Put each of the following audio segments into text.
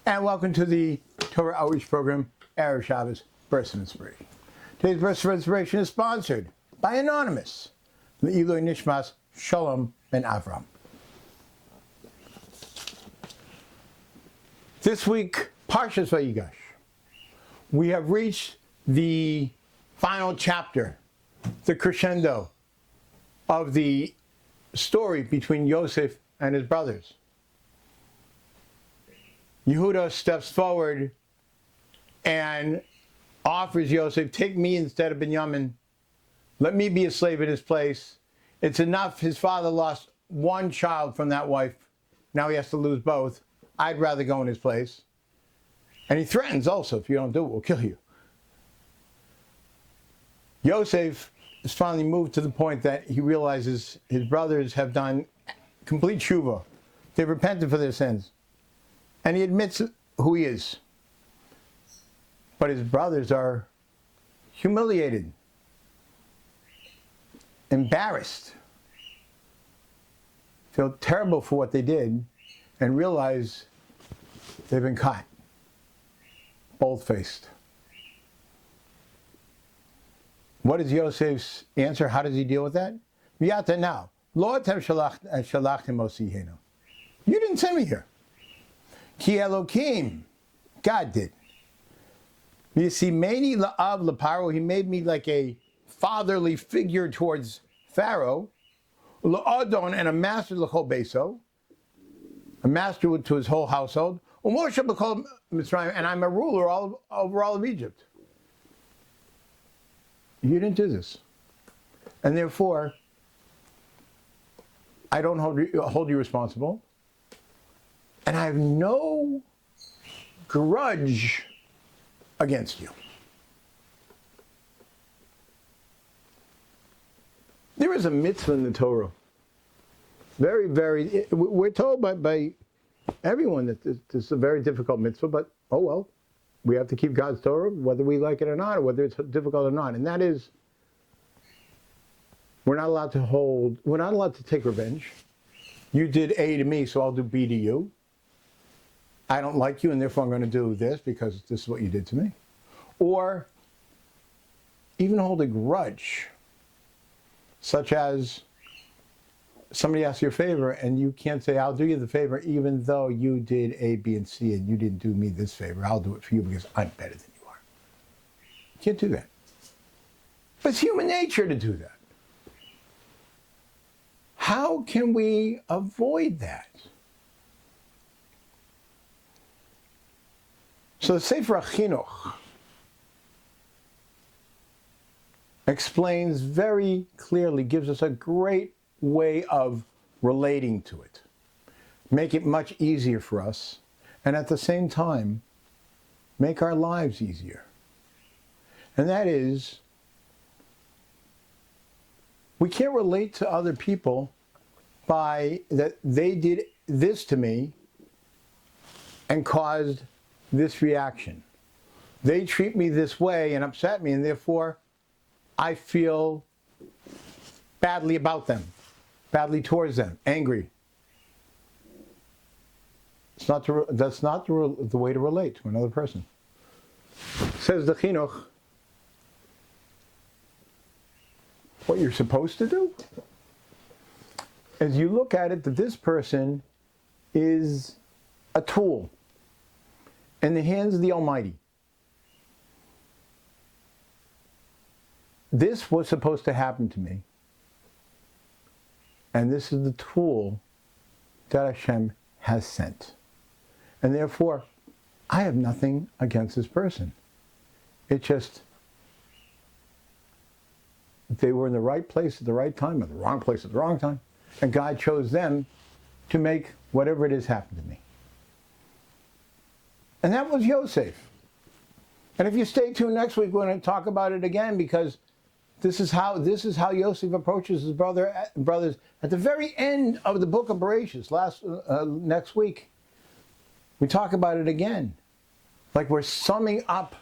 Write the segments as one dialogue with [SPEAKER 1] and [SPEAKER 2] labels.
[SPEAKER 1] And welcome to the Torah Outreach Program, Erev Shabbos, Verse of Inspiration. Today's Verse of Inspiration is sponsored by Anonymous, Le'iloi Nishmas Shalom ben Avram. This week, Parshas Vayigash. We have reached the final chapter, the crescendo of the story between Yosef and his brothers. Yehuda steps forward and offers Yosef, take me instead of Binyamin. Let me be a slave in his place. It's enough. His father lost one child from that wife. Now he has to lose both. I'd rather go in his place. And he threatens also, if you don't do it, we'll kill you. Yosef is finally moved to the point that he realizes his brothers have done complete tshuva. They've repented for their sins. And he admits who he is. But his brothers are humiliated, embarrassed, feel terrible for what they did, and realize they've been caught, bold-faced. What is Yosef's answer? How does he deal with that? Miyata now. Lo atem shalachtem osihenu. You didn't send me here. Ki Elokim, God did. Yisimeni la'av l'paro, he made me like a fatherly figure towards Pharaoh. La'adon, and a master l'chol beso, a master to his whole household. Umoshe b'chol Mitzrayim, and I'm a ruler over all of Egypt. You didn't do this. And therefore, I don't hold you responsible. And I have no grudge against you. There is a mitzvah in the Torah. We're told by everyone that this is a very difficult mitzvah, but oh well, we have to keep God's Torah, whether we like it or not, or whether it's difficult or not. And that is, we're not allowed to take revenge. You did A to me, so I'll do B to you. I don't like you, and therefore I'm going to do this because this is what you did to me. Or even hold a grudge, such as somebody asks you a favor, and you can't say, I'll do you the favor, even though you did A, B, and C, and you didn't do me this favor. I'll do it for you because I'm better than you are. You can't do that. But it's human nature to do that. How can we avoid that? So the Sefer HaChinuch explains very clearly, gives us a great way of relating to it, make it much easier for us, and at the same time, make our lives easier. And that is, we can't relate to other people by that they did this to me and caused this reaction. They treat me this way and upset me, and therefore I feel badly about them, badly towards them, angry. That's not the way to relate to another person. Says the Chinuch, what you're supposed to do is you look at it that this person is a tool in the hands of the Almighty. This was supposed to happen to me. And this is the tool that Hashem has sent. And therefore, I have nothing against this person. It's just, they were in the right place at the right time, or the wrong place at the wrong time. And God chose them to make whatever it is happen to me. And that was Yosef. And if you stay tuned next week, we're going to talk about it again, because this is how Yosef approaches his brothers at the very end of the book of Parshas. Next week, we talk about it again, like we're summing up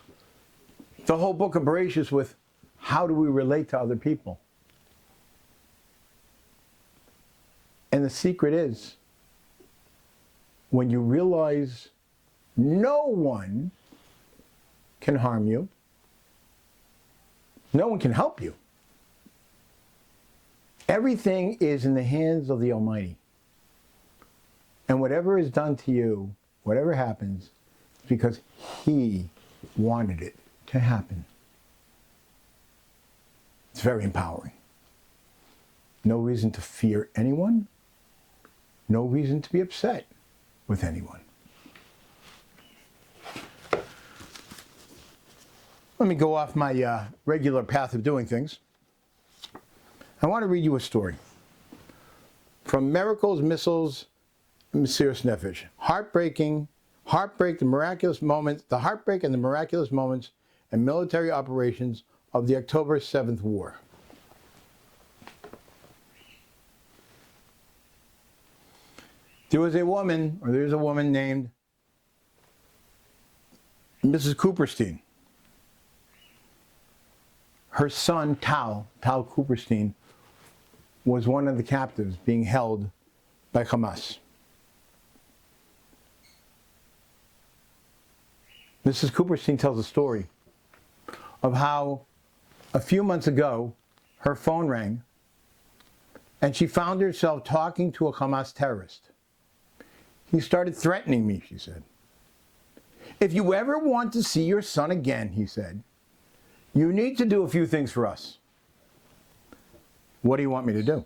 [SPEAKER 1] the whole book of Parshas with how do we relate to other people. And the secret is, when you realize No one can harm you. No one can help you. Everything is in the hands of the Almighty. And whatever is done to you, whatever happens, is because He wanted it to happen. It's very empowering. No reason to fear anyone. No reason to be upset with anyone. Let me go off my regular path of doing things. I want to read you a story from Miracles, Missiles, Mesiras Nefesh. Heartbreak, the miraculous moments, the heartbreak and the miraculous moments and military operations of the October 7th War. There's a woman named Mrs. Cooperstein. Her son, Tal Cooperstein, was one of the captives being held by Hamas. Mrs. Cooperstein tells a story of how a few months ago her phone rang and she found herself talking to a Hamas terrorist. He started threatening me, she said. If you ever want to see your son again, he said, you need to do a few things for us. What do you want me to do?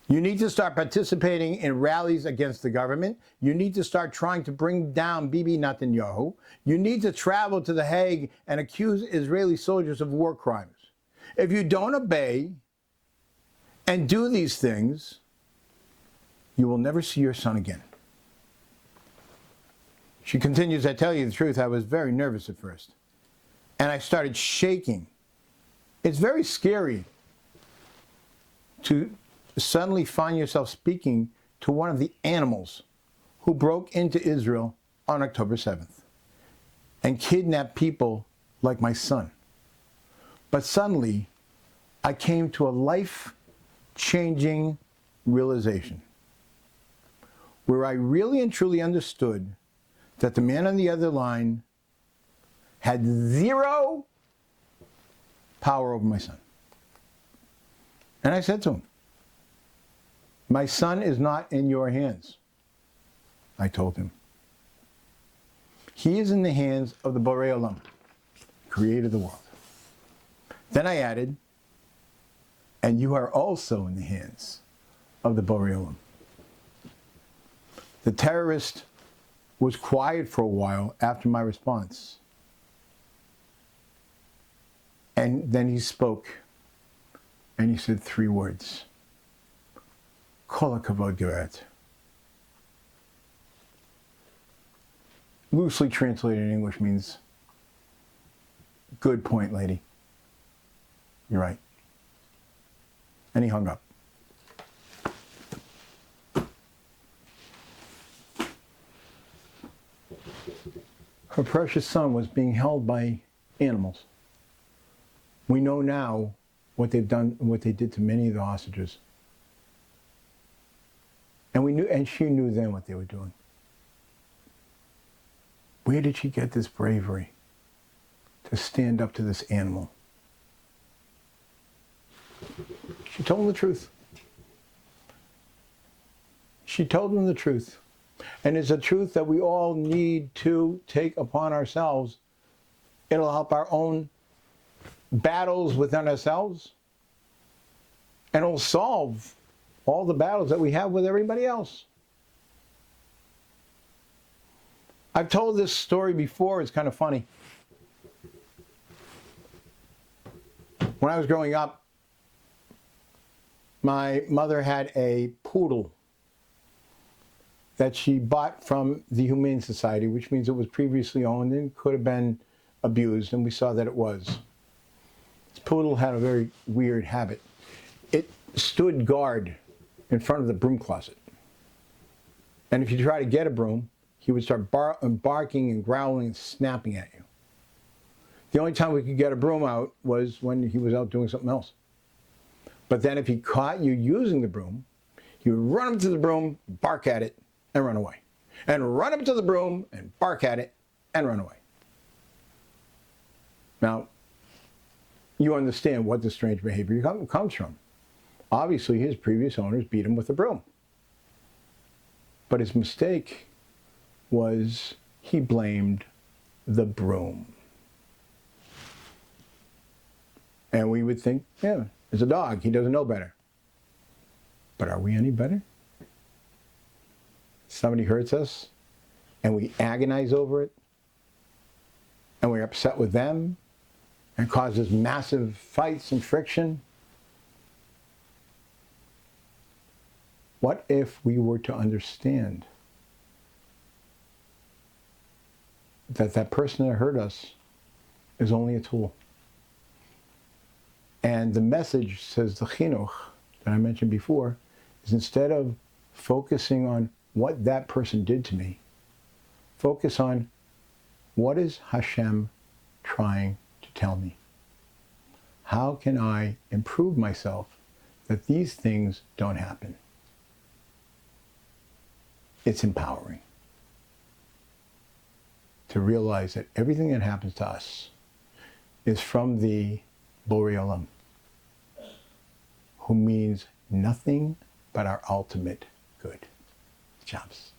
[SPEAKER 1] You need to start participating in rallies against the government. You need to start trying to bring down Bibi Netanyahu. You need to travel to The Hague and accuse Israeli soldiers of war crimes. If you don't obey and do these things, you will never see your son again. She continues, I tell you the truth, I was very nervous at first. And I started shaking. It's very scary to suddenly find yourself speaking to one of the animals who broke into Israel on October 7th and kidnapped people like my son. But suddenly, I came to a life-changing realization where I really and truly understood that the man on the other line had zero power over my son. And I said to him, my son is not in your hands, I told him. He is in the hands of the Borei Olam, creator of the world. Then I added, and you are also in the hands of the Borei Olam. The terrorist was quiet for a while after my response. And then he spoke, and he said 3 words. Kol hakavod geret. Loosely translated in English means, good point, lady. You're right. And he hung up. Her precious son was being held by animals. We know now what they've done, what they did to many of the hostages. And she knew then what they were doing. Where did she get this bravery to stand up to this animal? She told him the truth. She told him the truth. And it's a truth that we all need to take upon ourselves. It'll help our own battles within ourselves. And it'll solve all the battles that we have with everybody else. I've told this story before. It's kind of funny. When I was growing up, my mother had a poodle that she bought from the Humane Society, which means it was previously owned and could have been abused, and we saw that it was. This poodle had a very weird habit. It stood guard in front of the broom closet. And if you try to get a broom, he would start barking and growling and snapping at you. The only time we could get a broom out was when he was out doing something else. But then if he caught you using the broom, he would run up to the broom, bark at it, and run away. and run up to the broom and bark at it and run away. Now, you understand what the strange behavior comes from. Obviously, his previous owners beat him with a broom. But his mistake was he blamed the broom. And we would think, yeah, it's a dog. He doesn't know better. But are we any better? Somebody hurts us, and we agonize over it, and we're upset with them, and causes massive fights and friction. What if we were to understand that that person that hurt us is only a tool? And the message, says the chinuch that I mentioned before, is instead of focusing on what that person did to me, focus on what is Hashem trying to tell me? How can I improve myself that these things don't happen? It's empowering to realize that everything that happens to us is from the Borei Olam, who means nothing but our ultimate good. Shabbos.